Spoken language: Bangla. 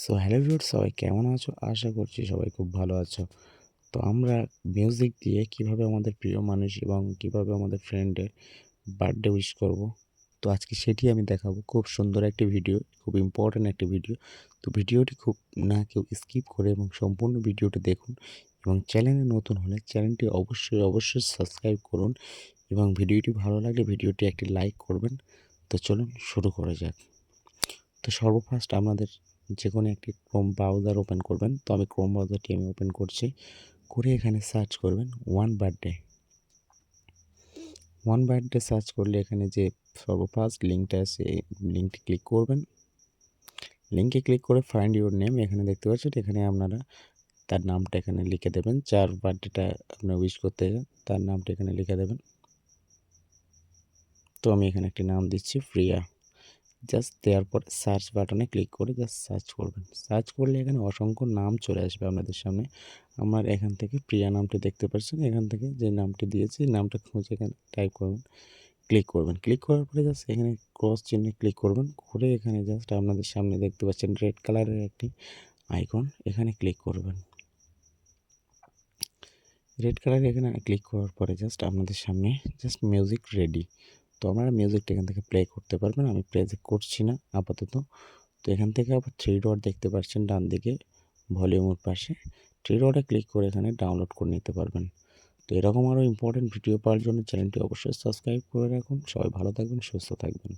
সো হ্যালো ভিউয়ার্স, সবাই কেমন আছো? আশা করছি সবাই খুব ভালো আছো। তো আমরা মিউজিক দিয়ে কিভাবে আমাদের প্রিয় মানুষ এবং কিভাবে আমাদের ফ্রেন্ডের বার্থডে উইশ করব, তো আজকে সেটি আমি দেখাবো। খুব সুন্দর একটি ভিডিও, খুব ইম্পর্ট্যান্ট একটি ভিডিও। তো ভিডিওটি খুব না কেউ স্কিপ করে এবং সম্পূর্ণ ভিডিওটি দেখুন, এবং চ্যানেলে নতুন হলে চ্যানেলটি অবশ্যই সাবস্ক্রাইব করুন, এবং ভিডিওটি ভালো লাগলে ভিডিওটি একটি লাইক করবেন। তো চলুন শুরু করা যাক। তো সর্বফার্স্ট আমাদের যেকোনো একটি ক্রোম ব্রাউজার ওপেন করবেন। তো আমি ক্রোম ব্রাউজারটি ওপেন করছি। করে এখানে সার্চ করবেন ওয়ান বার্থডে সার্চ করলে এখানে যে সর্বফার্স্ট লিঙ্কটা আছে, এই লিঙ্কটি ক্লিক করবেন। লিঙ্কে ক্লিক করে ফাইন্ড ইউর নেম এখানে দেখতে পাচ্ছেন। এখানে আপনারা তার নামটা এখানে লিখে দেবেন। যার বার্থডেটা আপনার উইশ করতে চান তার নামটা এখানে লিখে দেবেন। তো আমি এখানে একটি নাম দিচ্ছি, প্রিয়া। জাস্ট দেওয়ার পর সার্চ বাটনে ক্লিক করে জাস্ট সার্চ করবেন। সার্চ করলে এখানে অসংখ্য নাম চলে আসবে আপনাদের সামনে। আমার এখান থেকে প্রিয়া নামটি দেখতে পাচ্ছেন। এখান থেকে যে নামটি দিয়েছি নামটা খুঁজে এখানে টাইপ করবেন, ক্লিক করবেন। ক্লিক করার পরে জাস্ট এখানে ক্রস চিহ্নে ক্লিক করবেন। করে এখানে জাস্ট আপনাদের সামনে দেখতে পাচ্ছেন রেড কালারের একটি আইকন, এখানে ক্লিক করবেন। রেড কালারে এখানে ক্লিক করার পরে জাস্ট আপনাদের সামনে জাস্ট মিউজিক রেডি। তো আপনারা মিউজিকটা এখান থেকে প্লে করতে পারবেন। আমি প্লে করছি না আপাতত। তো এখান থেকে আবার থ্রি ডট দেখতে পাচ্ছেন ডান দিকে ভলিউমের পাশে, থ্রি ডটে ক্লিক করে এখানে ডাউনলোড করে নিতে পারবেন। তো এরকম আরও ইম্পর্টেন্ট ভিডিও পাওয়ার জন্য চ্যানেলটি অবশ্যই সাবস্ক্রাইব করে রাখুন। সবাই ভালো থাকবেন, সুস্থ থাকবেন।